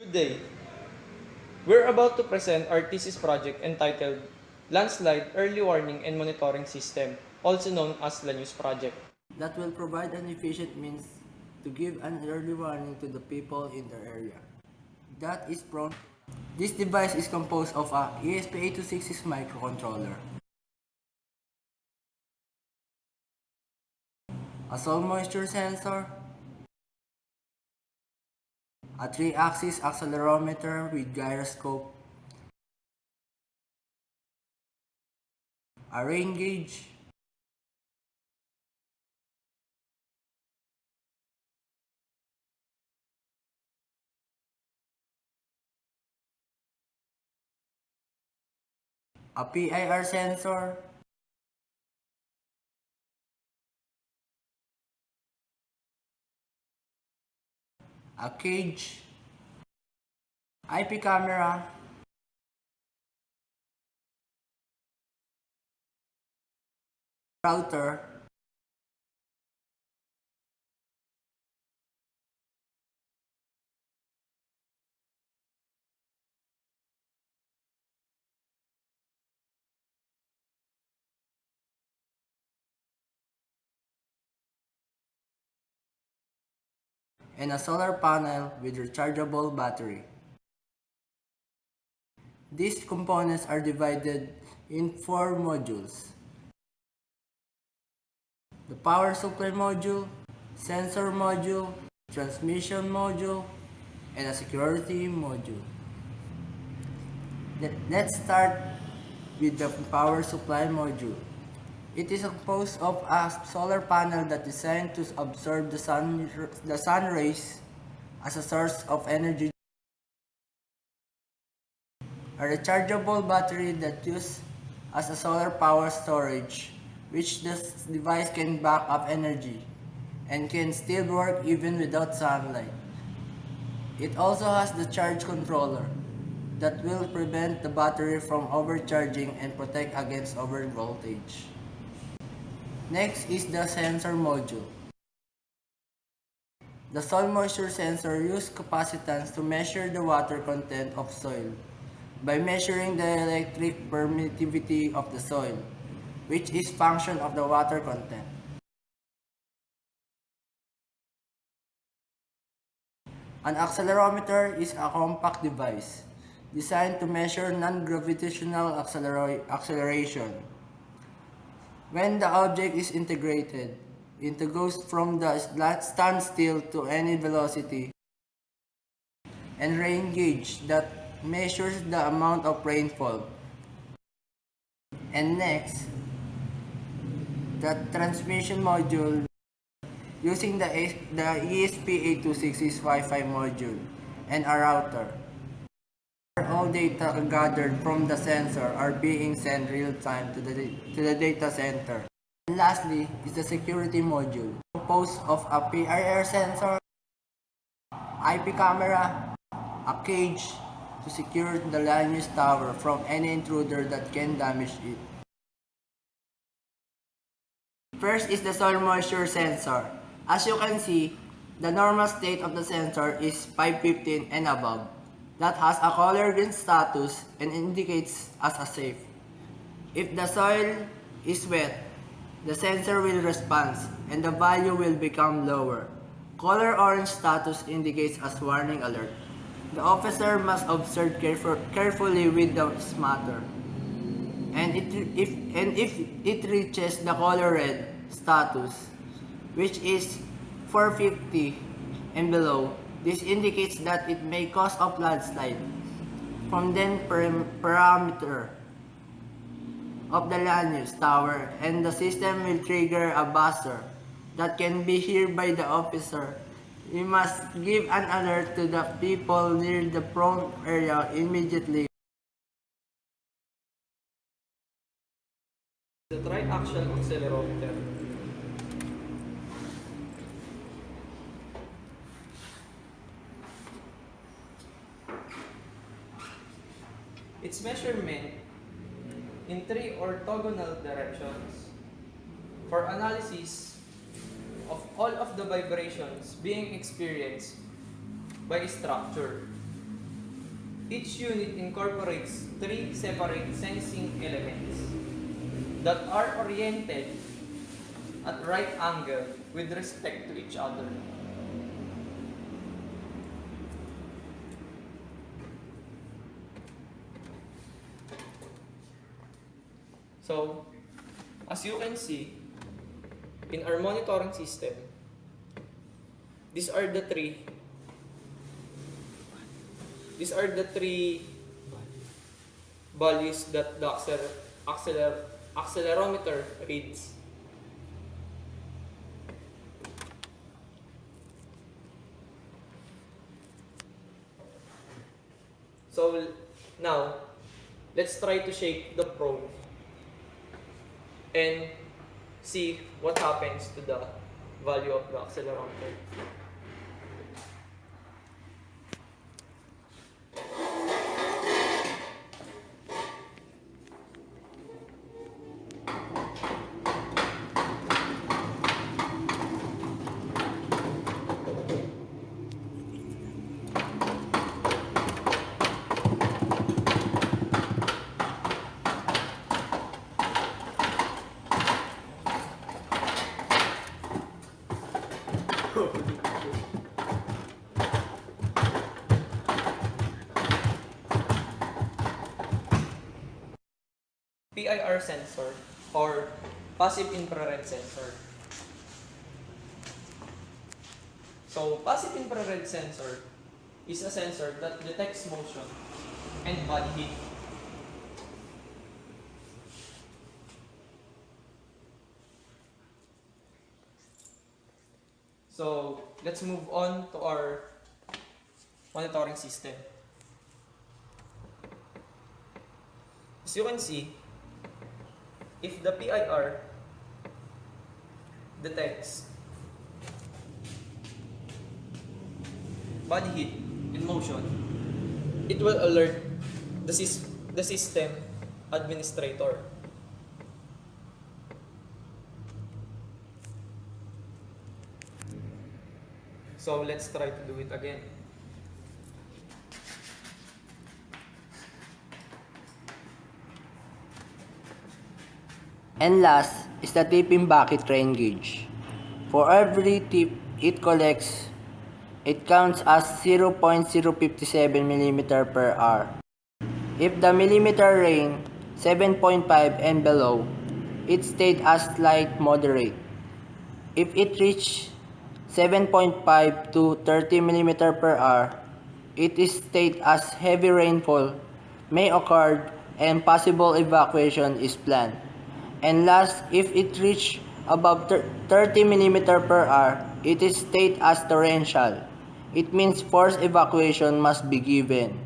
Good day. We're about to present our thesis project entitled Landslide Early Warning and Monitoring System, also known as LANEWS project. That will provide an efficient means to give an early warning to the people in the area that is prone. This device is composed of a ESP8266 microcontroller, a soil moisture sensor, a 3-axis accelerometer with gyroscope, a rain gauge, a PIR sensor, a cage, IP camera, router, and a solar panel with rechargeable battery. These components are divided in 4 modules: the power supply module, sensor module, transmission module, and a security module. Let's start with the power supply module. It is composed of a solar panel that is designed to absorb the sun rays as a source of energy, a rechargeable battery that uses as a solar power storage, which this device can back up energy and can still work even without sunlight. It also has the charge controller that will prevent the battery from overcharging and protect against overvoltage. Next is the sensor module. The soil moisture sensor uses capacitance to measure the water content of soil by measuring the electric permittivity of the soil, which is function of the water content. An accelerometer is a compact device designed to measure non-gravitational acceleration. When the object is integrated, it goes from the standstill to any velocity, and rain gauge that measures the amount of rainfall. And next, the transmission module using the ESP8266 Wi-Fi module and a router. All data gathered from the sensor are being sent real-time to the data center. And lastly is the security module, composed of a PIR sensor, IP camera, a cage to secure the LANEWS tower from any intruder that can damage it. First is the soil moisture sensor. As you can see, the normal state of the sensor is 515 and above. That has a color green status and indicates as a safe. If the soil is wet, the sensor will respond and the value will become lower. Color orange status indicates as warning alert. The officer must observe carefully with the matter. And if it reaches the color red status, which is 450 and below, this indicates that it may cause a landslide. From then parameter of the LANEWS tower, and the system will trigger a buzzer that can be heard by the officer. We must give an alert to the people near the prone area immediately. The tri-axial accelerometer. Its measurement in 3 orthogonal directions for analysis of all of the vibrations being experienced by structure. Each unit incorporates three separate sensing elements that are oriented at right angle with respect to each other. So, as you can see, in our monitoring system, these are the three values that the accelerometer reads. So now, let's try to shake the probe and see what happens to the value of the accelerometer. PIR sensor or passive infrared sensor. So, passive infrared sensor is a sensor that detects motion and body heat. So, let's move on to our monitoring system. As you can see, if the PIR detects body heat in motion, it will alert the system administrator. So let's try to do it again. And last is the tipping bucket train gauge. For every tip it collects, it counts as 0.057 mm per hour. If the millimeter range 7.5 and below, it stayed as light moderate. If it reached 7.5 to 30 mm per hour, it is stayed as heavy rainfall may occur and possible evacuation is planned. And last, if it reached above 30 mm per hour, it is stayed as torrential. It means forced evacuation must be given.